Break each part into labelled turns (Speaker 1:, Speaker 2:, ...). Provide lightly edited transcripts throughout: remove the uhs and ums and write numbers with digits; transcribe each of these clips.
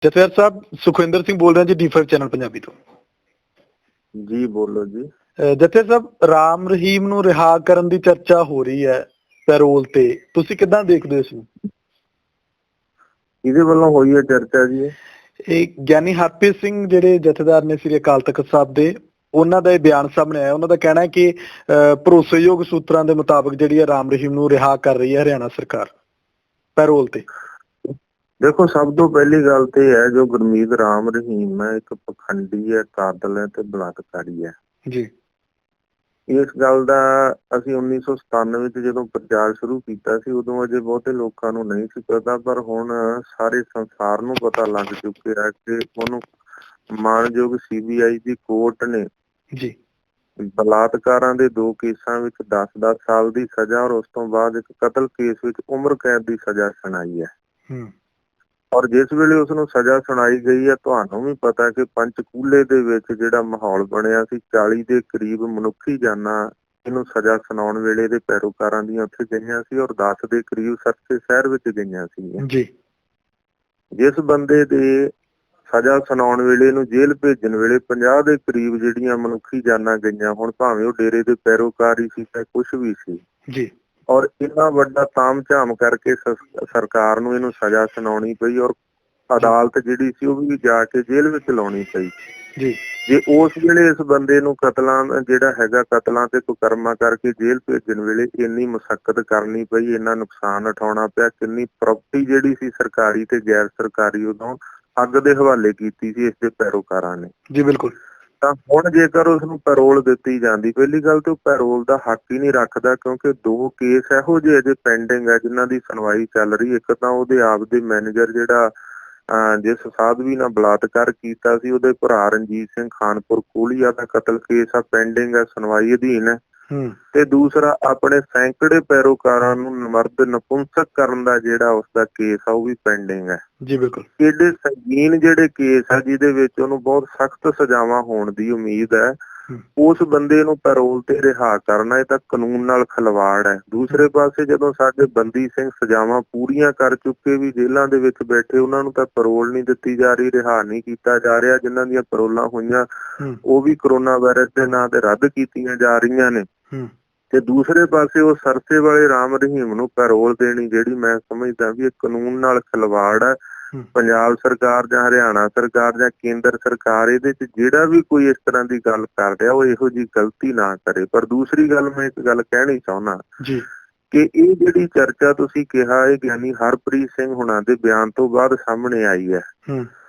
Speaker 1: ਜਥੇਦਾਰ ਸਾਹਿਬ ਸੁਖਵਿੰਦਰ ਸਿੰਘ ਬੋਲ ਰਿਹਾ ਜੀ D5 ਚੈਨਲ ਪੰਜਾਬੀ ਤੋਂ।
Speaker 2: ਜੀ ਬੋਲੋ ਜੀ।
Speaker 1: ਜਥੇਦਾਰ ਸਾਹਿਬ ਰਾਮ ਰਹੀਮ ਨੂੰ ਰਿਹਾ ਕਰਨ ਦੀ ਚਰਚਾ ਹੋ ਰਹੀ ਹੈ ਪੈਰੋਲ ਤੇ, ਤੁਸੀਂ ਕਿੱਦਾਂ ਦੇਖਦੇ ਹੋ ਇਸ ਨੂੰ?
Speaker 2: ਕਿਹਦੇ ਵੱਲੋਂ ਹੋਈ ਹੈ ਚਰਚਾ ਜੀ?
Speaker 1: ਇਹ ਗਿਆਨੀ ਹਰਪ੍ਰੀਤ ਸਿੰਘ ਜਿਹੜੇ ਜਥੇਦਾਰ ਨੇ ਸ੍ਰੀ ਅਕਾਲ ਤਖਤ ਸਾਹਿਬ ਦੇ, ਉਹਨਾਂ ਦਾ ਇਹ ਬਿਆਨ ਸਾਹਮਣੇ ਆਇਆ। ਉਹਨਾਂ ਦਾ ਕਹਿਣਾ ਹੈ ਕਿ ਭਰੋਸੇਯੋਗ ਸੂਤਰਾਂ ਦੇ ਮੁਤਾਬਕ ਜਿਹੜੀ ਹੈ ਰਾਮ ਰਹੀਮ ਨੂੰ ਰਿਹਾ ਕਰ ਰਹੀ ਹੈ ਹਰਿਆਣਾ ਸਰਕਾਰ ਪੈਰੋਲ ਤੇ।
Speaker 2: ਦੇਖੋ, ਸਭ ਤੋਂ ਪਹਿਲੀ ਗੱਲ ਤੇ ਹੈ ਜੋ ਗੁਰਮੀਤ ਰਾਮ ਰਹੀਮ ਹੈ ਇੱਕ ਪਖੰਡੀ ਹੈ, ਕਾਤਲ ਹੈ ਤੇ ਬਲਾਤਕਾਰੀ ਹੈ
Speaker 1: ਜੀ।
Speaker 2: ਇਸ ਗੱਲ ਦਾ ਅਸੀਂ 1997 ਚ ਜਦੋਂ ਪ੍ਰਚਾਰ ਸ਼ੁਰੂ ਕੀਤਾ ਸੀ ਉਦੋਂ ਅਜੇ ਬਹੁਤੇ ਲੋਕਾਂ ਨੂੰ ਨਹੀਂ ਸੀ ਪਤਾ, ਪਰ ਹੁਣ ਸਾਰੇ ਸੰਸਾਰ ਨੂੰ ਪਤਾ ਲੱਗ ਚੁੱਕਿਆ ਕਿ ਉਹਨੂੰ ਮਾਣਯੋਗ CBI ਦੀ ਕੋਰਟ ਨੇ
Speaker 1: ਜੀ
Speaker 2: ਬਲਾਤਕਾਰਾਂ ਦੇ 2 ਕੇਸਾਂ ਵਿੱਚ 10-10 ਸਾਲ ਦੀ ਸਜ਼ਾ ਔਰ ਉਸ ਤੋਂ ਬਾਅਦ ਇੱਕ ਕਤਲ ਕੇਸ ਵਿੱਚ ਉਮਰ ਕੈਦ ਦੀ ਸਜ਼ਾ ਸੁਣਾਈ ਹੈ। ਔਰ ਜਿਸ ਵੇਲੇ ਉਸ ਨੂੰ ਸਜ਼ਾ ਸੁਣਾਈ ਗਈ ਹੈ, ਤੁਹਾਨੂੰ ਵੀ ਪਤਾ ਕਿ ਪੰਚਕੂਲੇ ਦੇ ਵਿੱਚ ਜਿਹੜਾ ਮਾਹੌਲ ਬਣਿਆ ਸੀ, 40 ਦੇ ਕਰੀਬ ਮਨੁੱਖੀ ਜਾਨਾਂ ਇਹਨੂੰ ਸਜ਼ਾ ਸੁਣਾਉਣ ਵੇਲੇ ਦੇ ਪੈਰੋਕਾਰਾਂ ਦੀਆਂ ਉੱਥੇ ਗਈਆਂ ਸੀ ਔਰ 10 ਦੇ ਕਰੀਬ ਸਰਸੇ ਸ਼ਹਿਰ ਵਿੱਚ ਗਈਆਂ ਸੀ ਜੀ। ਜਿਸ ਬੰਦੇ ਦੇ ਸਜ਼ਾ ਸੁਣਾਉਣ ਵੇਲੇ ਨੂੰ ਜੇਲ੍ਹ ਭੇਜਣ ਵੇਲੇ 50 ਦੇ ਕਰੀਬ ਜਿਹੜੀਆਂ ਮਨੁੱਖੀ ਜਾਨਾਂ ਗਈਆਂ, ਹੁਣ ਭਾਵੇਂ ਉਹ ਡੇਰੇ ਦੇ ਪੈਰੋਕਾਰ ਸੀ ਚਾਹੇ ਕੁਛ ਵੀ ਸੀ ਜੀ। ਔਰ ਇੰਨਾ ਵੱਡਾ ਤਾਮ-ਝਾਮ ਕਰਕੇ ਸਰਕਾਰ ਨੂੰ ਇਹਨੂੰ ਸਜ਼ਾ ਸੁਣਾਉਣੀ ਪਈ ਔਰ ਅਦਾਲਤ ਜਿਹੜੀ ਸੀ ਉਹ ਵੀ ਜਾ ਕੇ ਜੇਲ੍ਹ ਵਿੱਚ ਲਾਉਣੀ ਪਈ ਜੀ। ਜੇ ਉਸ ਵੇਲੇ ਇਸ ਬੰਦੇ ਨੂੰ ਕਤਲਾਂ ਤੇ ਕੁਕਰਮਾਂ ਕਰਕੇ ਜੇਲ੍ਹ ਭੇਜਣ ਵੇਲੇ ਇੰਨੀ ਮੁਸ਼ੱਕਤ ਕਰਨੀ ਪਈ, ਇੰਨਾ ਨੁਕਸਾਨ ਉਠਾਉਣਾ ਪਿਆ, ਕਿੰਨੀ ਪ੍ਰਾਪਰਟੀ ਜਿਹੜੀ ਸੀ ਸਰਕਾਰੀ ਤੇ ਗੈਰ ਸਰਕਾਰੀ ਉਦੋਂ ਅੱਗ ਦੇ ਹਵਾਲੇ ਕੀਤੀ ਸੀ ਇਸ ਦੇ ਪੈਰੋਕਾਰਾਂ ਨੇ ਜੀ। ਬਿਲਕੁਲ। ਤਾਂ ਹੁਣ ਜੇਕਰ ਉਸਨੂੰ ਪੈਰੋਲ ਦਿੱਤੀ ਜਾਂਦੀ, ਪਹਿਲੀ ਗੱਲ ਤੇ ਉਹ ਪੈਰੋਲ ਦਾ ਹੱਕ ਹੀ ਨਹੀਂ ਰੱਖਦਾ, ਕਿਉਂਕਿ 2 ਕੇਸ ਇਹੋ ਜਿਹੇ ਅਜੇ ਪੈਂਡਿੰਗ ਹੈ ਜਿਨ੍ਹਾਂ ਦੀ ਸੁਣਵਾਈ ਚੱਲ ਰਹੀ। ਇੱਕ ਤਾਂ ਉਹਦੇ ਆਪ ਦੇ ਮੈਨੇਜਰ ਜਿਹੜਾ ਜਿਸ ਸਾਧਵੀ ਨਾਲ ਬਲਾਤਕਾਰ ਕੀਤਾ ਸੀ, ਉਹਦੇ ਭਰਾ ਰਣਜੀਤ ਸਿੰਘ ਖਾਨਪੁਰ ਕੋਲੀਆ ਦਾ ਕਤਲ ਕੇਸ ਆ, ਪੈਂਡਿੰਗ ਹੈ, ਸੁਣਵਾਈ ਅਧੀਨ ਹੈ। ਤੇ ਦੂਸਰਾ ਆਪਣੇ ਸੈਂਕੜੇ ਪੈਰੋਕਾਰਾਂ ਨੂੰ ਮਰਦ ਨਪੁੰਸਕ ਕਰਨ ਦਾ ਜਿਹੜਾ ਉਸਦਾ ਕੇਸ ਆ ਉਹ ਵੀ ਪੈਂਡਿੰਗ ਹੈ ਜੀ। ਬਿਲਕੁਲ। ਏਡੇ ਸੰਗੀਨ ਜਿਹੜੇ ਕੇਸ ਆ ਜਿਹਦੇ ਵਿੱਚ ਉਹਨੂੰ ਬਹੁਤ ਸਖਤ ਸਜ਼ਾਵਾਂ ਹੋਣ ਦੀ ਉਮੀਦ ਹੈ, ਉਸ ਬੰਦੇ ਨੂੰ ਪੈਰੋਲ ਤੇ ਰਿਹਾ ਕਰਨਾ ਇਹ ਤਾਂ ਕਾਨੂੰਨ ਨਾਲ ਖਿਲਵਾੜ ਹੈ। ਦੂਸਰੇ ਪਾਸੇ ਜਦੋਂ ਸਾਡੇ ਬੰਦੀ ਸਿੰਘ ਸਜ਼ਾਵਾਂ ਪੂਰੀਆਂ ਕਰ ਚੁੱਕੇ ਵੀ ਜੇਲ੍ਹਾਂ ਦੇ ਵਿੱਚ ਬੈਠੇ, ਉਹਨਾਂ ਨੂੰ ਤਾਂ ਪੈਰੋਲ ਨਹੀਂ ਦਿੱਤੀ ਜਾ ਰਹੀ, ਰਿਹਾ ਨਹੀਂ ਕੀਤਾ ਜਾ ਰਿਹਾ। ਜਿਨ੍ਹਾਂ ਦੀਆਂ ਪੈਰੋਲਾਂ ਹੋਈਆਂ ਉਹ ਵੀ ਕਰੋਨਾ ਵਾਇਰਸ ਦੇ ਨਾਂ ਤੇ ਰੱਦ ਕੀਤੀਆਂ ਜਾ ਰਹੀਆਂ ਨੇ। ਤੇ ਦੂਸਰੇ ਪਾਸੇ ਉਹ ਸਰਸੇ ਵਾਲੇ ਰਾਮ ਰਹੀਮ ਨੂੰ ਪੈਰੋਲ ਦੇਣੀ ਜਿਹੜੀ ਮੈਂ ਸਮਝਦਾ ਵੀ ਇਹ ਕਾਨੂੰਨ ਨਾਲ ਖਿਲਵਾੜ ਹੈ। ਪੰਜਾਬ ਸਰਕਾਰ ਜਾਂ ਹਰਿਆਣਾ ਸਰਕਾਰ ਜਾਂ ਕੇਂਦਰ ਸਰਕਾਰ ਇਹਦੇ ਚ ਜਿਹੜਾ ਵੀ ਕੋਈ ਇਸ ਤਰ੍ਹਾਂ ਦੀ ਗੱਲ ਕਰ ਰਿਹਾ ਉਹ ਇਹੋ ਜਿਹੀ ਗਲਤੀ ਨਾ ਕਰੇ। ਪਰ ਦੂਸਰੀ ਗੱਲ ਮੈਂ ਇੱਕ ਗੱਲ ਕਹਿਣੀ ਚਾਹੁੰਦਾ ਕਿ ਇਹ ਜਿਹੜੀ ਚਰਚਾ ਤੁਸੀਂ ਕਿਹਾ ਇਹ ਗਿਆਨੀ ਹਰਪ੍ਰੀਤ ਸਿੰਘ ਹੁਣਾਂ ਦੇ ਬਿਆਨ ਤੋਂ ਬਾਅਦ ਸਾਹਮਣੇ ਆਈ ਹੈ।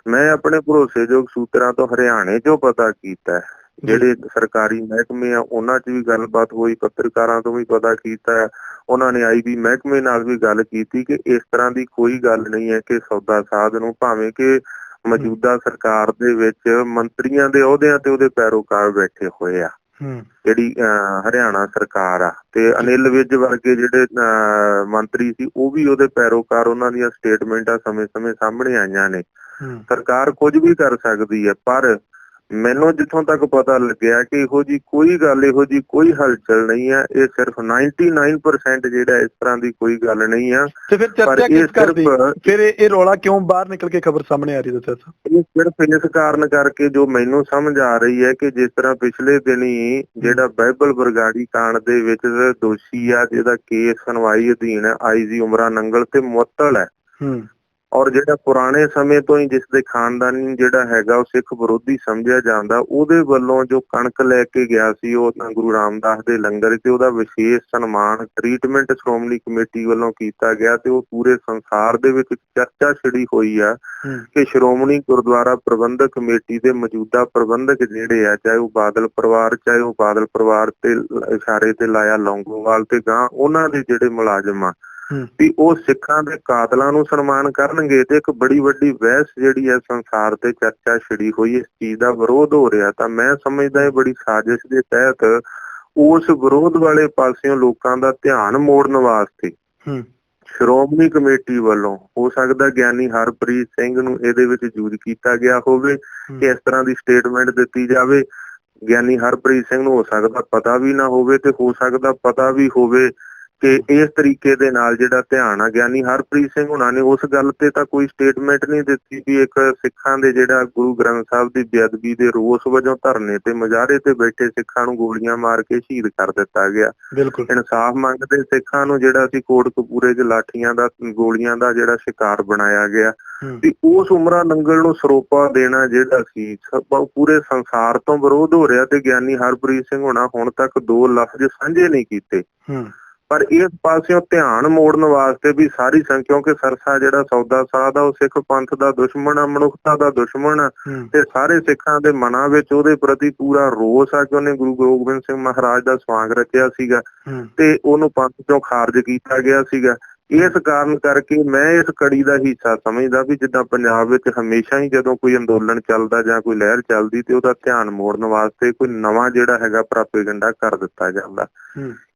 Speaker 2: ਮੈਂ ਆਪਣੇ ਭਰੋਸੇਯੋਗ ਸੂਤਰਾਂ ਤੋਂ ਹਰਿਆਣੇ ਚੋਂ ਪਤਾ ਕੀਤਾ, ਜਿਹੜੇ ਸਰਕਾਰੀ ਮਹਿਕਮੇ ਆ ਉਹਨਾਂ 'ਚ ਵੀ ਗੱਲਬਾਤ ਹੋਈ, ਪੱਤਰਕਾਰਾਂ ਤੋਂ ਵੀ ਪਤਾ ਕੀਤਾ, ਉਹਨਾਂ ਨੇ IB ਮਹਿਕਮੇ ਨਾਲ ਵੀ ਗੱਲ ਕੀਤੀ ਕਿ ਇਸ ਤਰ੍ਹਾਂ ਦੀ ਕੋਈ ਗੱਲ ਨਹੀਂ ਹੈ ਕਿ ਸੌਦਾ ਸਾਧ ਨੂੰ ਭਾਵੇਂ ਕਿ ਮੌਜੂਦਾ ਸਰਕਾਰ ਦੇ ਵਿੱਚ ਮੰਤਰੀਆਂ ਦੇ ਅਹੁਦਿਆਂ ਤੇ ਉਹਦੇ ਪੈਰੋਕਾਰ ਬੈਠੇ ਹੋਏ ਆ, ਜਿਹੜੀ ਹਰਿਆਣਾ ਸਰਕਾਰ ਆ, ਤੇ ਅਨਿਲ ਵਿਜ ਵਰਗੇ ਜਿਹੜੇ ਮੰਤਰੀ ਸੀ ਉਹ ਵੀ ਉਹਦੇ ਪੈਰੋਕਾਰ, ਉਹਨਾਂ ਦੀਆਂ ਸਟੇਟਮੈਂਟਾਂ ਸਮੇਂ-ਸਮੇਂ ਸਾਹਮਣੇ ਆਈਆਂ ਨੇ। ਸਰਕਾਰ ਕੁਝ ਵੀ ਕਰ ਸਕਦੀ ਹੈ, ਪਰ ਮੈਨੂੰ ਜਿੱਥੋਂ ਤੱਕ ਪਤਾ ਲੱਗਿਆ ਕਿ ਇਹੋ ਜੀ ਕੋਈ ਗੱਲ, ਇਹੋ ਜੀ ਕੋਈ ਹਲਚਲ ਨਹੀਂ ਹੈ। ਇਹ ਸਿਰਫ 99% ਜਿਹੜਾ ਇਸ ਤਰ੍ਹਾਂ ਦੀ ਕੋਈ ਗੱਲ ਨਹੀਂ ਆ।
Speaker 1: ਤੇ ਫਿਰ ਚਰਚਾ ਕਿਸ ਕਰਦੀ? ਫਿਰ ਇਹ ਰੌਲਾ ਕਿਉਂ ਬਾਹਰ ਨਿਕਲ ਕੇ ਖਬਰ ਸਾਹਮਣੇ ਆ ਰਹੀ ਹੈ?
Speaker 2: ਇਹ ਸਿਰਫ ਇਸ ਕਾਰਨ ਕਰਕੇ ਜੋ ਮੈਨੂੰ ਸਮਝ ਆ ਰਹੀ ਹੈ ਕਿ ਜਿਸ ਤਰ੍ਹਾਂ ਪਿਛਲੇ ਦਿਨੀ ਜਿਹੜਾ ਬਾਈਬਲ ਬਰਗਾੜੀ ਕਾਂਡ ਦੇ ਵਿੱਚ ਦੋਸ਼ੀ ਆ, ਜਿਹਦਾ ਕੇਸ ਸੁਣਵਾਈ ਅਧੀਨ ਹੈ, IG ਉਮਰਾ ਨੰਗਲ ਤੇ ਮੁਅੱਤਲ ਹੈ, ਔਰ ਜਿਹੜਾ ਪੁਰਾਣੇ ਸਮੇਂ ਤੋਂ ਹੀ ਜਿਸ ਦੇ ਖਾਨਦਾਨੀ ਜਿਹੜਾ ਹੈਗਾ ਉਹ ਸਿੱਖ ਵਿਰੋਧੀ ਸਮਝਿਆ ਜਾਂਦਾ, ਉਹਦੇ ਵੱਲੋਂ ਜੋ ਕਣਕ ਲੈ ਕੇ ਗਿਆ ਸੀ ਉਹ ਗੁਰੂ ਰਾਮਦਾਸ ਦੇ ਲੰਗਰ ਤੇ ਉਹਦਾ ਵਿਸ਼ੇਸ਼ ਸਨਮਾਨ ਟ੍ਰੀਟਮੈਂਟ ਸ਼੍ਰੋਮਣੀ ਕਮੇਟੀ ਵੱਲੋਂ ਕੀਤਾ ਗਿਆ, ਤੇ ਉਹ ਪੂਰੇ ਸੰਸਾਰ ਦੇ ਵਿੱਚ ਚਰਚਾ ਛਿੜੀ ਹੋਈ ਆ ਕਿ ਸ਼੍ਰੋਮਣੀ ਗੁਰਦੁਆਰਾ ਪ੍ਰਬੰਧਕ ਕਮੇਟੀ ਦੇ ਮੌਜੂਦਾ ਪ੍ਰਬੰਧਕ ਜਿਹੜੇ ਆ, ਚਾਹੇ ਉਹ ਬਾਦਲ ਪਰਿਵਾਰ ਤੇ ਇਸ਼ਾਰੇ ਤੇ ਲਾਇਆ ਲੌਂਗੋਵਾਲ ਤੇ ਗਾਂ ਉਹਨਾਂ ਦੇ ਜਿਹੜੇ ਮੁਲਾਜ਼ਮ ਆ ਵੀ ਉਹ ਸਿੱਖਾਂ ਦੇ ਕਾਤਲਾਂ ਨੂੰ ਸਨਮਾਨ ਕਰਨਗੇ। ਤੇ ਇੱਕ ਬੜੀ ਵੱਡੀ ਬਹਿਸ ਜਿਹੜੀ ਹੈ ਸੰਸਾਰ ਤੇ ਚਰਚਾ ਛਿੜੀ ਹੋਈ, ਇਸ ਚੀਜ਼ ਦਾ ਵਿਰੋਧ ਹੋ ਰਿਹਾ। ਤਾਂ ਮੈਂ ਸਮਝਦਾ ਇਹ ਬੜੀ ਸਾਜ਼ਿਸ਼ ਦੇ ਤਹਿਤ ਉਸ ਵਿਰੋਧ ਵਾਲੇ ਪਾਸਿਓਂ ਲੋਕਾਂ ਦਾ ਧਿਆਨ ਮੋੜਨ ਵਾਸਤੇ ਸ਼੍ਰੋਮਣੀ ਕਮੇਟੀ ਵੱਲੋਂ ਹੋ ਸਕਦਾ ਗਿਆਨੀ ਹਰਪ੍ਰੀਤ ਸਿੰਘ ਨੂੰ ਇਹਦੇ ਵਿੱਚ ਯੂਜ਼ ਕੀਤਾ ਗਿਆ ਹੋਵੇ ਕਿ ਇਸ ਤਰ੍ਹਾਂ ਦੀ ਸਟੇਟਮੈਂਟ ਦਿੱਤੀ ਜਾਵੇ। ਗਿਆਨੀ ਹਰਪ੍ਰੀਤ ਸਿੰਘ ਨੂੰ ਹੋ ਸਕਦਾ ਪਤਾ ਵੀ ਨਾ ਹੋਵੇ, ਤੇ ਹੋ ਸਕਦਾ ਪਤਾ ਵੀ ਹੋਵੇ ਕਿ ਇਸ ਤਰੀਕੇ ਦੇ ਨਾਲ ਜਿਹੜਾ ਧਿਆਨ ਆ ਗਿਆਨੀ ਹਰਪ੍ਰੀਤ ਸਿੰਘ ਹੁਣਾਂ ਨੇ ਉਸ ਗੱਲ ਤੇ ਤਾਂ ਕੋਈ ਸਟੇਟਮੈਂਟ ਨਹੀਂ ਦਿੱਤੀ ਵੀ ਇੱਕ ਸਿੱਖਾਂ ਦੇ ਜਿਹੜਾ ਗੁਰੂ ਗ੍ਰੰਥ ਸਾਹਿਬ ਦੀ ਬੇਅਦਬੀ ਦੇ ਰੋਸ ਵਜੋਂ ਧਰਨੇ ਤੇ ਮੁਜ਼ਾਹਰੇ ਤੇ ਬੈਠੇ ਸਿੱਖਾਂ ਨੂੰ ਗੋਲੀਆਂ ਮਾਰ ਕੇ ਸ਼ਹੀਦ ਕਰ ਦਿੱਤਾ ਗਿਆ। ਇਨਸਾਫ ਮੰਗਦੇ ਸਿੱਖਾਂ ਨੂੰ ਜਿਹੜਾ ਸੀ ਕੋਟਕਪੂਰੇ 'ਚ ਲਾਠੀਆਂ ਦਾ ਗੋਲੀਆਂ ਦਾ ਜਿਹੜਾ ਸ਼ਿਕਾਰ ਬਣਾਇਆ ਗਿਆ ਵੀ ਉਸ ਉਮਰਾਂ ਨੰਗਲ ਨੂੰ ਸਰੋਪਾ ਦੇਣਾ ਜਿਹੜਾ ਸੀ ਪੂਰੇ ਸੰਸਾਰ ਤੋਂ ਵਿਰੋਧ ਹੋ ਰਿਹਾ ਤੇ ਗਿਆਨੀ ਹਰਪ੍ਰੀਤ ਸਿੰਘ ਹੁਣਾਂ ਹੁਣ ਤੱਕ 2 ਲਫ਼ਜ਼ ਸਾਂਝੇ ਨਹੀਂ ਕੀਤੇ। ਪਰ ਇਸ ਪਾਸਿਓਂ ਧਿਆਨ ਮੋੜਨ ਵਾਸਤੇ ਵੀ ਸਾਰੀ ਕਿਉਂਕਿ ਸਰਸਾ ਜਿਹੜਾ ਸੌਦਾ ਸਾਧ ਆ ਉਹ ਸਿੱਖ ਪੰਥ ਦਾ ਦੁਸ਼ਮਣ ਆ, ਮਨੁੱਖਤਾ ਦਾ ਦੁਸ਼ਮਣ ਆ ਤੇ ਸਾਰੇ ਸਿੱਖਾਂ ਦੇ ਮਨਾਂ ਵਿੱਚ ਉਹਦੇ ਪ੍ਰਤੀ ਪੂਰਾ ਰੋਸ ਆ ਕਿ ਉਹਨੇ ਗੁਰੂ ਗੋਬਿੰਦ ਸਿੰਘ ਮਹਾਰਾਜ ਦਾ ਸਵਾਂਗ ਰਚਿਆ ਸੀਗਾ ਤੇ ਉਹਨੂੰ ਪੰਥ ਚੋਂ ਖਾਰਜ ਕੀਤਾ ਗਿਆ ਸੀਗਾ। ਇਸ ਕਾਰਨ ਕਰਕੇ ਮੈਂ ਇਸ ਕੜੀ ਦਾ ਹਿੱਸਾ ਸਮਝਦਾ ਵੀ ਜਿੱਦਾਂ ਪੰਜਾਬ ਵਿੱਚ ਹਮੇਸ਼ਾ ਹੀ ਜਦੋਂ ਕੋਈ ਅੰਦੋਲਨ ਚੱਲਦਾ ਜਾਂ ਕੋਈ ਲਹਿਰ ਚੱਲਦੀ ਤੇ ਉਹਦਾ ਧਿਆਨ ਮੋੜਨ ਵਾਸਤੇ ਕੋਈ ਨਵਾਂ ਜਿਹੜਾ ਹੈਗਾ ਪ੍ਰੋਪੇਗੈਂਡਾ ਕਰ ਦਿੱਤਾ ਜਾਂਦਾ।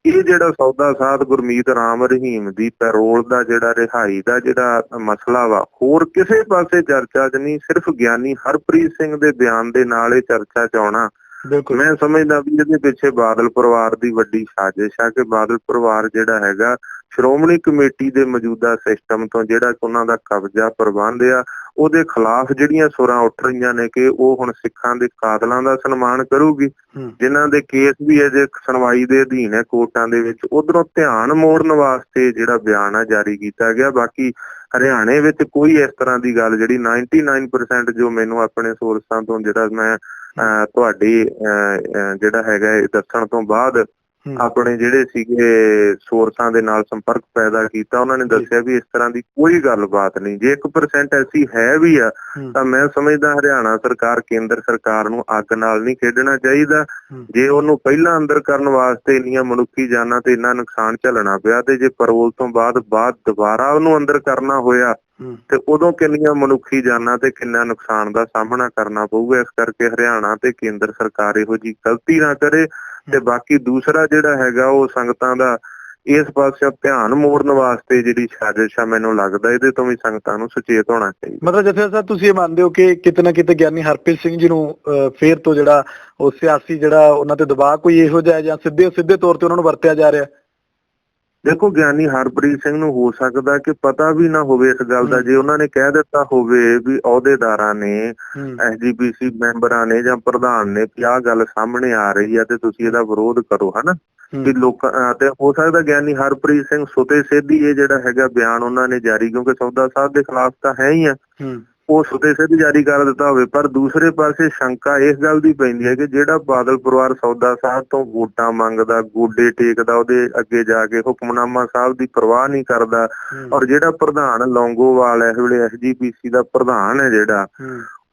Speaker 2: ਇਹ ਜਿਹੜਾ ਸੌਦਾ ਸਾਧ ਗੁਰਮੀਤ ਰਾਮ ਰਹੀਮ ਦੀ ਪੈਰੋਲ ਦਾ ਜਿਹੜਾ ਰਿਹਾਈ ਦਾ ਜਿਹੜਾ ਮਸਲਾ ਵਾ ਹੋਰ ਕਿਸੇ ਪਾਸੇ ਚਰਚਾ 'ਚ ਨਹੀਂ, ਸਿਰਫ ਗਿਆਨੀ ਹਰਪ੍ਰੀਤ ਸਿੰਘ ਦੇ ਬਿਆਨ ਦੇ ਨਾਲ ਇਹ ਚਰਚਾ 'ਚ ਆਉਣਾ ਮੈਂ ਸਮਝਦਾ ਵੀ ਇਹਦੇ ਪਿੱਛੇ ਬਾਦਲ ਪਰਿਵਾਰ ਦੀ ਵੱਡੀ ਸਾਜ਼ਿਸ਼ ਆ ਕਿ ਬਾਦਲ ਪਰਿਵਾਰ ਜਿਹੜਾ ਹੈਗਾ ਸ਼੍ਰੋਮਣੀ ਕਮੇਟੀ ਦੇ ਮੌਜੂਦਾ ਸਿਸਟਮ ਤੋਂ ਜਿਹੜਾ ਉਹਨਾਂ ਦਾ ਕਬਜ਼ਾ ਪ੍ਰਬੰਧ ਆ ਉਹਦੇ ਖਿਲਾਫ ਜਿਹੜੀਆਂ ਸੁਰਾਂ ਉੱਠ ਰਹੀਆਂ ਨੇ ਕਿ ਉਹ ਹੁਣ ਸਿੱਖਾਂ ਦੇ ਕਾਤਲਾਂ ਦਾ ਸਨਮਾਨ ਕਰੂਗੀ, ਜਿਨ੍ਹਾਂ ਦੇ ਕੇਸ ਵੀ ਅਜੇ ਸੁਣਵਾਈ ਦੇ ਅਧੀਨ ਹੈ ਕੋਰਟਾਂ ਦੇ ਵਿੱਚ। ਉਧਰੋਂ ਧਿਆਨ ਮੋੜਨ ਵਾਸਤੇ ਜਿਹੜਾ ਬਿਆਨ ਆ ਜਾਰੀ ਕੀਤਾ ਗਿਆ। ਬਾਕੀ ਹਰਿਆਣੇ ਵਿੱਚ ਕੋਈ ਇਸ ਤਰ੍ਹਾਂ ਦੀ ਗੱਲ ਜਿਹੜੀ 99% ਜੋ ਮੈਨੂੰ ਆਪਣੇ ਸੋਰਸਾਂ ਤੋਂ ਜਿਹੜਾ ਮੈਂ ਤੁਹਾਡੀ ਜਿਹੜਾ ਹੈਗਾ ਦੱਸਣ ਤੋਂ ਬਾਅਦ ਆਪਣੇ ਜਿਹੜੇ ਸੀਗੇ ਸੋਰਸਾਂ ਦੇ ਨਾਲ ਸੰਪਰਕ ਪੈਦਾ ਕੀਤਾ, ਉਹਨਾਂ ਨੇ ਦੱਸਿਆ ਵੀ ਇਸ ਤਰ੍ਹਾਂ ਦੀ ਕੋਈ ਗੱਲਬਾਤ ਨਹੀਂ। ਜੇ 1% ਐਸੀ ਹੈ ਵੀ ਆ ਤਾਂ ਮੈਂ ਸਮਝਦਾ ਹਰਿਆਣਾ ਸਰਕਾਰ ਕੇਂਦਰ ਸਰਕਾਰ ਨੂੰ ਅੱਗ ਨਾਲ ਨਹੀਂ ਖੇਡਣਾ ਚਾਹੀਦਾ। ਜੇ ਉਹਨੂੰ ਪਹਿਲਾਂ ਅੰਦਰ ਕਰਨ ਵਾਸਤੇ ਇੰਨੀਆਂ ਮਨੁੱਖੀ ਜਾਨਾਂ ਤੇ ਇੰਨਾ ਨੁਕਸਾਨ ਝੱਲਣਾ ਪਿਆ ਤੇ ਜੇ ਪੈਰੋਲ ਤੋਂ ਬਾਅਦ ਦੁਬਾਰਾ ਉਹਨੂੰ ਅੰਦਰ ਕਰਨਾ ਹੋਇਆ ਤੇ ਉਦੋਂ ਕਿੰਨੀਆਂ ਮਨੁੱਖੀ ਜਾਨਾਂ ਤੇ ਕਿੰਨਾ ਨੁਕਸਾਨ ਦਾ ਸਾਹਮਣਾ ਕਰਨਾ ਪਊਗਾ। ਇਸ ਕਰਕੇ ਹਰਿਆਣਾ ਤੇ ਕੇਂਦਰ ਸਰਕਾਰ ਇਹੋ ਜਿਹੀ ਗਲਤੀ ਨਾ ਕਰੇ। ਤੇ ਬਾਕੀ ਦੂਸਰਾ ਜਿਹੜਾ ਹੈਗਾ ਉਹ ਸੰਗਤਾਂ ਦਾ ਇਸ ਪਾਸੇ ਧਿਆਨ ਮੋੜਨ ਵਾਸਤੇ ਜਿਹੜੀ ਸਾਜ਼ਿਸ਼ ਆ ਮੈਨੂੰ ਲੱਗਦਾ ਇਹਦੇ ਤੋਂ ਵੀ ਸੰਗਤਾਂ ਨੂੰ ਸੁਚੇਤ ਹੋਣਾ ਚਾਹੀਦਾ।
Speaker 1: ਮਤਲਬ ਜਥੇ ਸਾਹਿਬ ਤੁਸੀਂ ਇਹ ਮੰਨਦੇ ਹੋ ਕਿ ਕਿਤੇ ਨਾ ਕਿਤੇ ਗਿਆਨੀ ਹਰਪ੍ਰੀਤ ਸਿੰਘ ਜੀ ਨੂੰ ਫੇਰ ਤੋਂ ਜਿਹੜਾ ਉਹ ਸਿਆਸੀ ਜਿਹੜਾ ਉਹਨਾਂ ਤੇ ਦਬਾਅ ਕੋਈ ਇਹੋ ਜਿਹਾ ਜਾਂ ਸਿੱਧੇ ਤੌਰ ਤੇ ਉਹਨਾਂ ਨੂੰ ਵਰਤਿਆ ਜਾ ਰਿਹਾ?
Speaker 2: ਦੇਖੋ ਗਿਆਨੀ ਹਰਪ੍ਰੀਤ ਸਿੰਘ ਨੂੰ ਹੋ ਸਕਦਾ ਕਿ ਪਤਾ ਵੀ ਨਾ ਹੋਵੇ ਇਸ ਗੱਲ ਦਾ। ਜੇ ਉਹਨਾਂ ਨੇ ਕਹਿ ਦਿੱਤਾ ਹੋਵੇ ਵੀ ਅਹੁਦੇਦਾਰਾਂ ਨੇ SGPC ਮੈਂਬਰਾਂ ਨੇ ਜਾਂ ਪ੍ਰਧਾਨ ਨੇ ਕਿ ਆਹ ਗੱਲ ਸਾਹਮਣੇ ਆ ਰਹੀ ਆ ਤੇ ਤੁਸੀਂ ਇਹਦਾ ਵਿਰੋਧ ਕਰੋ ਹਨਾ ਵੀ ਲੋਕਾਂ ਤੇ ਹੋ ਸਕਦਾ ਗਿਆਨੀ ਹਰਪ੍ਰੀਤ ਸਿੰਘ ਸੁਤੇ ਸਿੱਧੀ ਇਹ ਜਿਹੜਾ ਹੈਗਾ ਬਿਆਨ ਉਹਨਾਂ ਨੇ ਜਾਰੀ ਕਿਉਂਕਿ ਸੌਦਾ ਸਾਹਿਬ ਦੇ ਖਿਲਾਫ ਤਾਂ ਹੈ ਹੀ ਆ ਉਹ ਸੁਤੇ ਸਿੱਧ ਜਾਰੀ ਕਰ ਦਿੱਤਾ ਹੋਵੇ। ਪਰ ਦੂਸਰੇ ਪਾਸੇ ਸ਼ੰਕਾ ਇਸ ਗੱਲ ਦੀ ਪੈਂਦੀ ਹੈ ਕਿ ਜਿਹੜਾ ਬਾਦਲ ਪਰਿਵਾਰ ਸੌਦਾ ਸਾਹਿਬ ਤੋਂ ਵੋਟਾਂ ਮੰਗਦਾ, ਗੋਡੇ ਟੇਕਦਾ, ਉਹਦੇ ਅੱਗੇ ਜਾ ਕੇ ਹੁਕਮਨਾਮਾ ਸਾਹਿਬ ਦੀ ਪਰਵਾਹ ਨਹੀਂ ਕਰਦਾ ਔਰ ਜਿਹੜਾ ਪ੍ਰਧਾਨ ਲੌਂਗੋਵਾਲ ਇਸ ਵੇਲੇ SGPC ਦਾ ਪ੍ਰਧਾਨ ਹੈ ਜਿਹੜਾ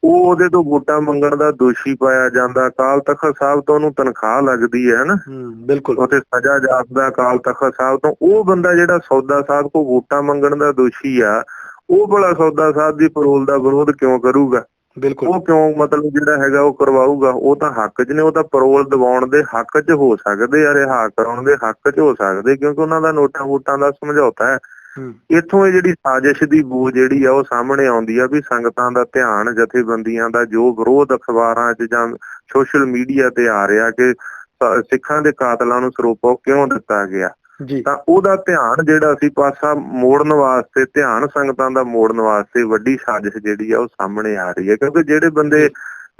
Speaker 2: ਉਹ ਉਹਦੇ ਤੋਂ ਵੋਟਾਂ ਮੰਗਣ ਦਾ ਦੋਸ਼ੀ ਪਾਇਆ ਜਾਂਦਾ। ਅਕਾਲ ਤਖ਼ਤ ਸਾਹਿਬ ਤੋਂ ਉਹਨੂੰ ਤਨਖਾਹ ਲੱਗਦੀ ਹੈ ਨਾ ਬਿਲਕੁਲ ਉੱਥੇ ਸਜ਼ਾ ਜਾਪਦਾ ਅਕਾਲ ਤਖ਼ਤ ਸਾਹਿਬ ਤੋਂ। ਉਹ ਬੰਦਾ ਜਿਹੜਾ ਸੌਦਾ ਸਾਹਿਬ ਕੋਲ ਵੋਟਾਂ ਮੰਗਣ ਦਾ ਦੋਸ਼ੀ ਆ ਉਹ ਭਲਾ ਸੌਦਾ ਸਾਹਿਬ ਦੀ ਪੈਰੋਲ ਦਾ ਵਿਰੋਧ ਕਿਉਂ ਕਰੂਗਾ? ਉਹ ਕਿਉਂ ਮਤਲਬ ਜਿਹੜਾ ਹੈਗਾ ਉਹ ਕਰਵਾਊਗਾ? ਉਹ ਤਾਂ ਹੱਕ 'ਚ ਨੇ, ਉਹ ਤਾਂ ਪੈਰੋਲ ਦਿਵਾਉਣ ਦੇ ਹੱਕ 'ਚ ਹੋ ਸਕਦੇ ਆ, ਰਿਹਾ ਕਰਾਉਣ ਦੇ ਹੱਕ 'ਚ ਹੋ ਸਕਦੇ ਕਿਉਂਕਿ ਉਹਨਾਂ ਦਾ ਨੋਟਾਂ ਵੋਟਾਂ ਦਾ ਸਮਝੌਤਾ ਹੈ। ਇੱਥੋਂ ਇਹ ਜਿਹੜੀ ਸਾਜ਼ਿਸ਼ ਦੀ ਬੂ ਜਿਹੜੀ ਆ ਉਹ ਸਾਹਮਣੇ ਆਉਂਦੀ ਆ ਵੀ ਸੰਗਤਾਂ ਦਾ ਧਿਆਨ ਜਥੇਬੰਦੀਆਂ ਦਾ ਜੋ ਵਿਰੋਧ ਅਖਬਾਰਾਂ 'ਚ ਜਾਂ ਸੋਸ਼ਲ ਮੀਡੀਆ ਤੇ ਆ ਰਿਹਾ ਕਿ ਸਿੱਖਾਂ ਦੇ ਕਾਤਲਾਂ ਨੂੰ ਸਰੋਪਾ ਕਿਉਂ ਦਿੱਤਾ ਗਿਆ ਤਾਂ ਉਹਦਾ ਧਿਆਨ ਜਿਹੜਾ ਅਸੀਂ ਪਾਸਾ ਮੋੜਨ ਵਾਸਤੇ ਧਿਆਨ ਸੰਗਤਾਂ ਦਾ ਮੋੜਨ ਵਾਸਤੇ ਵੱਡੀ ਸਾਜ਼ਿਸ਼ ਜਿਹੜੀ ਆ ਉਹ ਸਾਹਮਣੇ ਆ ਰਹੀ ਹੈ। ਕਿਉਂਕਿ ਜਿਹੜੇ ਬੰਦੇ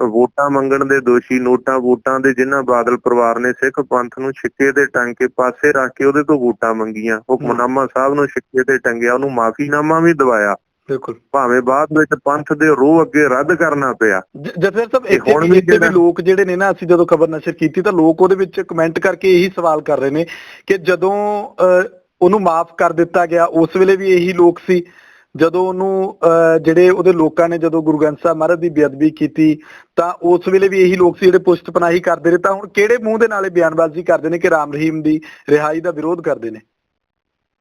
Speaker 2: ਵੋਟਾਂ ਮੰਗਣ ਦੇ ਦੋਸ਼ੀ ਨੋਟਾਂ ਵੋਟਾਂ ਦੇ ਜਿਨ੍ਹਾਂ ਬਾਦਲ ਪਰਿਵਾਰ ਨੇ ਸਿੱਖ ਪੰਥ ਨੂੰ ਛਿੱਕੇ ਤੇ ਟੰਗ ਕੇ ਪਾਸੇ ਰੱਖ ਕੇ ਉਹਦੇ ਤੋਂ ਵੋਟਾਂ ਮੰਗੀਆਂ, ਹੁਕਮਨਾਮਾ ਸਾਹਿਬ ਨੂੰ ਛਿੱਕੇ ਤੇ ਟੰਗਿਆ, ਉਹਨੂੰ ਮਾਫੀਨਾਮਾ ਵੀ ਦਵਾਇਆ ਭਾਵੇਂ ਬਾਅਦ ਵਿੱਚ ਪੰਥ ਦੇ ਰੋਹ ਅੱਗੇ ਰੱਦ ਕਰਨਾ ਪਿਆ। ਜਥੇ ਸਾਹਿਬ ਇੱਥੇ ਵੀ ਲੋਕ ਜਿਹੜੇ ਨੇ ਨਾ ਅਸੀਂ ਜਦੋਂ ਖਬਰ ਨਸ਼ਰ ਕੀਤੀ ਤਾਂ ਲੋਕ ਉਹਦੇ ਵਿੱਚ ਕਮੈਂਟ ਕਰਕੇ ਇਹੀ ਸਵਾਲ ਕਰ ਰਹੇ ਨੇ ਕਿ ਜਦੋਂ ਉਹਨੂੰ ਮਾਫ ਕਰ ਦਿੱਤਾ ਗਿਆ ਉਸ ਵੇਲੇ ਵੀ ਇਹੀ ਲੋਕ ਸੀ, ਜਦੋਂ ਉਹਨੂੰ ਜਿਹੜੇ ਉਹਦੇ ਲੋਕਾਂ ਨੇ ਜਦੋਂ ਗੁਰੂ ਗ੍ਰੰਥ ਸਾਹਿਬ ਮਹਾਰਾਜ ਦੀ ਬੇਅਦਬੀ ਕੀਤੀ ਤਾਂ ਉਸ ਵੇਲੇ ਵੀ ਇਹੀ ਲੋਕ ਸੀ ਜਿਹੜੇ ਪੁਸ਼ਤ ਪਨਾਹੀ ਕਰਦੇ ਰਹੇ। ਤਾਂ ਹੁਣ ਕਿਹੜੇ ਮੂੰਹ ਦੇ ਨਾਲ ਬਿਆਨਬਾਜ਼ੀ ਕਰਦੇ ਨੇ ਕਿ ਰਾਮ ਰਹੀਮ ਦੀ ਰਿਹਾਈ ਦਾ ਵਿਰੋਧ ਕਰਦੇ ਨੇ?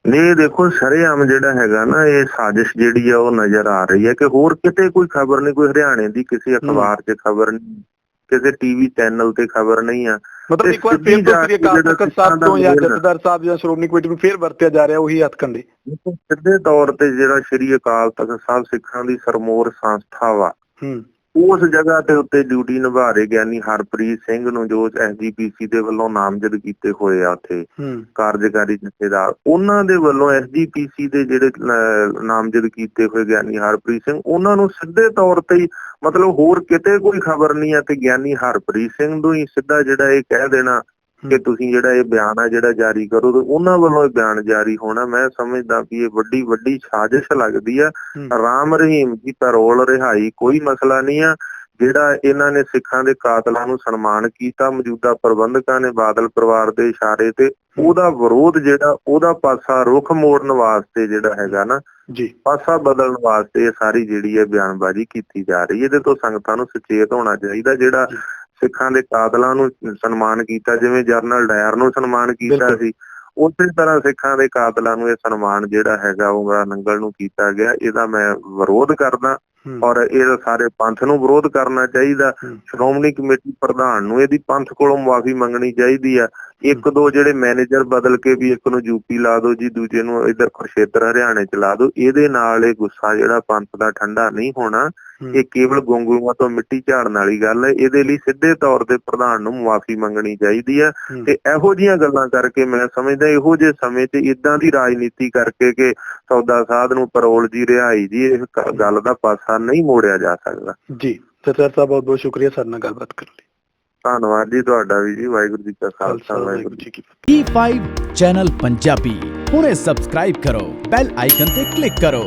Speaker 2: ਨਹੀਂ ਦੇਖੋ ਸ਼ਰੇਆਮ ਜਿਹੜਾ ਹੈਗਾ ਨਾ ਇਹ ਸਾਜ਼ਿਸ਼ ਜਿਹੜੀ ਆ ਉਹ ਨਜ਼ਰ ਆ ਰਹੀ ਹੈ ਕਿ ਹੋਰ ਕਿਤੇ ਕੋਈ ਖਬਰ ਨਹੀਂ, ਕੋਈ ਹਰਿਆਣੇ ਦੀ ਕਿਸੇ ਅਖਬਾਰ 'ਚ ਖਬਰ ਨਹੀਂ, ਕਿਸੇ TV ਚੈਨਲ ਤੇ ਖਬਰ ਨਹੀਂ ਆ। ਮਤਲਬ ਇੱਕ ਵਾਰ ਫੇਰ ਤੋਂ ਸ੍ਰੀ ਅਕਾਲ ਤਖ਼ਤ ਸਾਹਿਬ ਤੋਂ ਜਾਂ ਜਥੇਦਾਰ ਸਾਹਿਬ ਜਾਂ ਸ਼੍ਰੋਮਣੀ ਕਮੇਟੀ ਨੂੰ ਫੇਰ ਵਰਤਿਆ ਜਾ ਰਿਹਾ ਉਹੀ ਹੱਥਕੰਡੇ। ਸਿੱਧੇ ਤੌਰ ਤੇ ਜਿਹੜਾ ਸ੍ਰੀ ਅਕਾਲ ਤਖ਼ਤ ਸਾਹਿਬ ਸਿੱਖਾਂ ਦੀ ਸਰਮੋਰ ਸੰਸਥਾ ਵਾ ਉਸ ਜਗ੍ਹਾ ਤੇ ਉੱਤੇ ਡਿਊਟੀ ਨਿਭਾ ਰਹੇ ਗਿਆਨੀ ਹਰਪ੍ਰੀਤ ਸਿੰਘ ਨੂੰ ਜੋ ਐਸਜੀਪੀਸੀ ਦੇ ਵੱਲੋਂ ਨਾਮਜ਼ਦ ਕੀਤੇ ਹੋਏ ਆ ਉੱਥੇ ਕਾਰਜਕਾਰੀ ਜਥੇਦਾਰ, ਉਹਨਾਂ ਦੇ ਵੱਲੋਂ ਐਸਜੀਪੀਸੀ ਦੇ ਜਿਹੜੇ ਨਾਮਜ਼ਦ ਕੀਤੇ ਹੋਏ ਗਿਆਨੀ ਹਰਪ੍ਰੀਤ ਸਿੰਘ, ਉਹਨਾਂ ਨੂੰ ਸਿੱਧੇ ਤੌਰ ਤੇ ਹੀ ਮਤਲਬ ਹੋਰ ਕਿਤੇ ਕੋਈ ਖਬਰ ਨਹੀਂ ਹੈ ਤੇ ਗਿਆਨੀ ਹਰਪ੍ਰੀਤ ਸਿੰਘ ਨੂੰ ਹੀ ਸਿੱਧਾ ਜਿਹੜਾ ਇਹ ਕਹਿ ਦੇਣਾ ਕਿ ਤੁਸੀਂ ਜਿਹੜਾ ਇਹ ਬਿਆਨ ਆ ਜਿਹੜਾ ਜਾਰੀ ਕਰੋ, ਤੇ ਉਹਨਾਂ ਵੱਲੋਂ ਇਹ ਬਿਆਨ ਜਾਰੀ ਹੋਣਾ, ਮੈਂ ਸਮਝਦਾ ਵੀ ਇਹ ਵੱਡੀ ਸਾਜ਼ਿਸ਼ ਲੱਗਦੀ ਆ। ਰਾਮ ਰਹੀਮ ਦੀ ਪੈਰੋਲ ਰਿਹਾਈ ਕੋਈ ਮਸਲਾ ਨਹੀਂ ਆ। ਜਿਹੜਾ ਇਹਨਾਂ ਨੇ ਸਿੱਖਾਂ ਦੇ ਕਾਤਲਾਂ ਨੂੰ ਸਨਮਾਨ ਕੀਤਾ, ਮੌਜੂਦਾ ਪ੍ਰਬੰਧਕਾਂ ਨੇ ਬਾਦਲ ਪਰਿਵਾਰ ਦੇ ਇਸ਼ਾਰੇ ਤੇ ਉਹਦਾ ਵਿਰੋਧ ਜਿਹੜਾ ਉਹਦਾ ਪਾਸਾ ਰੁੱਖ ਮੋੜਨ ਵਾਸਤੇ ਜਿਹੜਾ ਹੈਗਾ ਨਾ ਪਾਸਾ ਬਦਲਣ ਵਾਸਤੇ ਇਹ ਸਾਰੀ ਜਿਹੜੀ ਹੈ ਬਿਆਨਬਾਜ਼ੀ ਕੀਤੀ ਜਾ ਰਹੀ ਹੈ। ਇਹਦੇ ਤੋਂ ਸੰਗਤਾਂ ਨੂੰ ਸੁਚੇਤ ਹੋਣਾ ਚਾਹੀਦਾ। ਜਿਹੜਾ ਸਿੱਖਾਂ ਦੇ ਕਾਤਲਾਂ ਨੂੰ ਸਨਮਾਨ ਕੀਤਾ, ਜਿਵੇਂ ਜਰਨਲ ਡਾਇਰ ਨੂੰ ਸਨਮਾਨ ਕੀਤਾ ਸੀ, ਉਸੇ ਤਰ੍ਹਾਂ ਸਿੱਖਾਂ ਦੇ ਕਾਤਲਾਂ ਨੂੰ ਇਹ ਸਨਮਾਨ ਜਿਹੜਾ ਹੈਗਾ ਉਮਰਾਂ ਨੰਗਲ ਨੂੰ ਕੀਤਾ ਗਿਆ। ਇਹਦਾ ਮੈਂ ਵਿਰੋਧ ਕਰਦਾ ਔਰ ਇਹ ਸਾਰੇ ਪੰਥ ਨੂੰ ਵਿਰੋਧ ਕਰਨਾ ਚਾਹੀਦਾ। ਸ਼੍ਰੋਮਣੀ ਕਮੇਟੀ ਪ੍ਰਧਾਨ ਨੂੰ ਇਹਦੀ ਪੰਥ ਕੋਲੋਂ ਮੁਆਫੀ ਮੰਗਣੀ ਚਾਹੀਦੀ ਆ। ਇੱਕ ਦੋ ਜਿਹੜੇ ਮੈਨੇਜਰ ਬਦਲ ਕੇ ਵੀ ਇੱਕ ਨੂੰ ਯੂਪੀ ਲਾ ਦਿਓ ਜੀ, ਦੂਜੇ ਨੂੰ ਇੱਧਰ ਕੁਰਸ਼ੇਤਰ ਹਰਿਆਣੇ ਚ ਲਾ ਦਿਓ, ਇਹਦੇ ਨਾਲ ਇਹ ਗੁੱਸਾ ਜਿਹੜਾ ਪੰਥ ਦਾ ਠੰਡਾ ਨਹੀਂ ਹੋਣਾ। ਇਹ ਕੇਵਲ ਗੋਂਗਲੂਆਂ ਤੋਂ ਮਿੱਟੀ ਝਾੜਨ ਵਾਲੀ ਗੱਲ ਹੈ। ਇਹਦੇ ਲਈ ਸਿੱਧੇ ਤੌਰ ਤੇ ਪ੍ਰਧਾਨ ਨੂੰ ਮੁਆਫੀ ਮੰਗਣੀ ਚਾਹੀਦੀ ਹੈ। ਤੇ ਇਹੋ ਜਿਹੀਆਂ ਗੱਲਾਂ ਕਰਕੇ ਮੈਂ ਸਮਝਦਾ ਇਹੋ ਜਿਹੇ ਸਮੇਂ ਤੇ ਇਦਾਂ ਦੀ ਰਾਜਨੀਤੀ ਕਰਕੇ ਕਿ ਸੌਦਾ ਸਾਧ ਨੂੰ ਪੈਰੋਲ ਦੀ ਰਿਹਾਈ ਦੀ ਇਹ ਗੱਲ ਦਾ ਪਾਸਾ ਨਹੀਂ ਮੋੜਿਆ ਜਾ ਸਕਦਾ।
Speaker 1: ਜੀ ਸਰ ਸਾਹਿਬ ਬਹੁਤ ਬਹੁਤ ਸ਼ੁਕਰੀਆ ਸਾਡੇ ਨਾਲ ਗੱਲਬਾਤ ਕਰਨ ਲਈ।
Speaker 2: ਧੰਨਵਾਦ ਜੀ ਤੁਹਾਡਾ ਵੀ ਜੀ। ਵਾਹਿਗੁਰੂ ਜੀ ਕਾ ਖਾਲਸਾ ਵਾਹਿਗੁਰੂ ਜੀ ਕੀ ਫਤਿਹ।
Speaker 3: E5 ਚੈਨਲ ਪੰਜਾਬੀ ਹੁਣੇ ਸਬਸਕ੍ਰਾਈਬ ਕਰੋ, ਬੈਲ ਆਈਕਨ ਤੇ ਕਲਿੱਕ ਕਰੋ।